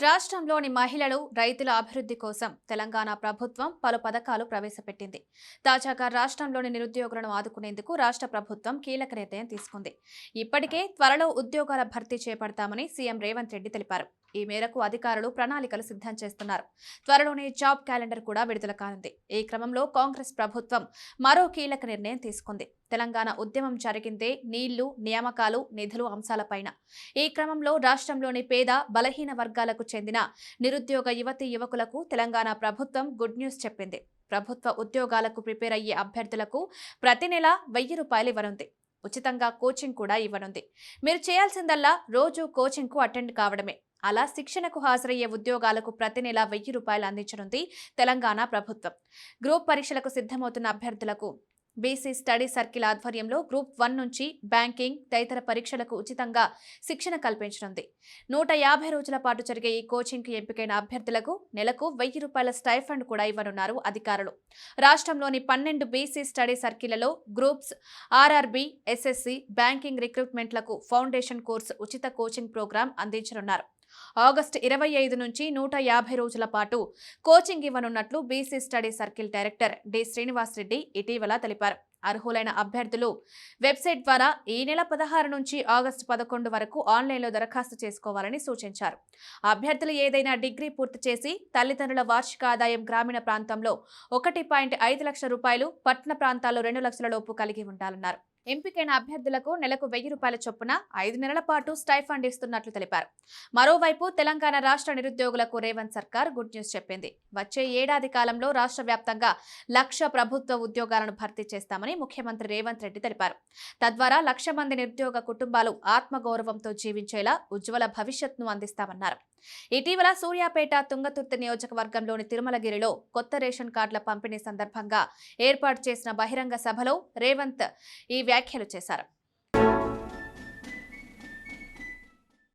రాష్ట్రంలోని మహిళలు, రైతుల అభివృద్ధి కోసం తెలంగాణ ప్రభుత్వం పలు పథకాలు ప్రవేశపెట్టింది. తాజాగా రాష్ట్రంలోని నిరుద్యోగులను ఆదుకునేందుకు రాష్ట్ర ప్రభుత్వం కీలక నిర్ణయం తీసుకుంది. ఇప్పటికే త్వరలో ఉద్యోగాల భర్తీ చేపడతామని సీఎం రేవంత్ రెడ్డి తెలిపారు. ఈ మేరకు అధికారులు ప్రణాళికలు సిద్ధం చేస్తున్నారు. త్వరలోనే జాబ్ క్యాలెండర్ కూడా విడుదల కానుంది. ఈ క్రమంలో కాంగ్రెస్ ప్రభుత్వం మరో కీలక నిర్ణయం తీసుకుంది. తెలంగాణ ఉద్యమం జరిగిందే నీళ్లు, నియామకాలు, నిధులు అంశాలపైన. ఈ క్రమంలో రాష్ట్రంలోని పేద, బలహీన వర్గాలకు చెందిన నిరుద్యోగ యువతీ యువకులకు తెలంగాణ ప్రభుత్వం గుడ్ న్యూస్ చెప్పింది. ప్రభుత్వ ఉద్యోగాలకు ప్రిపేర్ అయ్యే అభ్యర్థులకు ప్రతి నెల 1000 రూపాయలు ఇవ్వనుంది. ఉచితంగా కోచింగ్ కూడా ఇవ్వనుంది. మీరు చేయాల్సిందల్లా రోజు కోచింగ్ కు అటెండ్ కావడమే. అలా శిక్షణకు హాజరయ్యే ఉద్యోగాలకు ప్రతి నెల 1000 రూపాయలు అందించనుంది తెలంగాణ ప్రభుత్వం. గ్రూప్ పరీక్షలకు సిద్ధమవుతున్న అభ్యర్థులకు బీసీ స్టడీ సర్కిల్ ఆధ్వర్యంలో గ్రూప్ 1 నుంచి బ్యాంకింగ్ తదితర పరీక్షలకు ఉచితంగా శిక్షణ కల్పించనుంది. 150 రోజుల పాటు జరిగే ఈ కోచింగ్కి ఎంపికైన అభ్యర్థులకు నెలకు 1000 రూపాయల స్టైఫండ్ కూడా ఇవ్వనున్నారు అధికారులు. రాష్ట్రంలోని 12 బీసీ స్టడీ సర్కిళ్లలో గ్రూప్స్, ఆర్ఆర్బీ, ఎస్ఎస్సీ, బ్యాంకింగ్ రిక్రూట్మెంట్లకు ఫౌండేషన్ కోర్సు ఉచిత కోచింగ్ ప్రోగ్రాం అందించనున్నారు. ఆగస్టు 25 నుంచి 150 రోజుల పాటు కోచింగ్ ఇవ్వనున్నట్లు BC study circle director D Srinivasareddy ఇటీవల తెలిపారు. అర్హులైన అభ్యర్థులు వెబ్సైట్ ద్వారా ఈ నెల 16 నుంచి ఆగస్టు 11 వరకు ఆన్లైన్లో దరఖాస్తు చేసుకోవాలని సూచించారు. అభ్యర్థులు ఏదైనా డిగ్రీ పూర్తి చేసి తల్లిదండ్రుల వార్షిక ఆదాయం గ్రామీణ ప్రాంతంలో 1.5 లక్షల రూపాయలు, పట్టణ ప్రాంతాల్లో 2 లక్షల లోపు కలిగి ఉండాలన్నారు. ఎంపికైన అభ్యర్థులకు నెలకు 1000 రూపాయల చొప్పున 5 నెలల పాటు స్టైఫండ్ ఇస్తున్నట్లు తెలిపారు. మరోవైపు తెలంగాణ రాష్ట్ర నిరుద్యోగులకు రేవంత్ సర్కార్ గుడ్ న్యూస్ చెప్పింది. వచ్చే ఏడాది కాలంలో రాష్ట్ర వ్యాప్తంగా 1,00,000 ప్రభుత్వ ఉద్యోగాలను భర్తీ చేస్తామని ముఖ్యమంత్రి రేవంత్ రెడ్డి తెలిపారు. తద్వారా 1,00,000 మంది నిరుద్యోగ కుటుంబాలు ఆత్మగౌరవంతో జీవించేలా ఉజ్వల భవిష్యత్తును అందిస్తామన్నారు. ఇటీవల సూర్యాపేట, తుంగతుర్తి నియోజకవర్గంలోని తిరుమలగిరిలో కొత్త రేషన్ కార్డుల పంపిణీ సందర్భంగా ఏర్పాటు చేసిన బహిరంగ సభలో రేవంత్ ఈ వ్యాఖ్యలు చేశారు.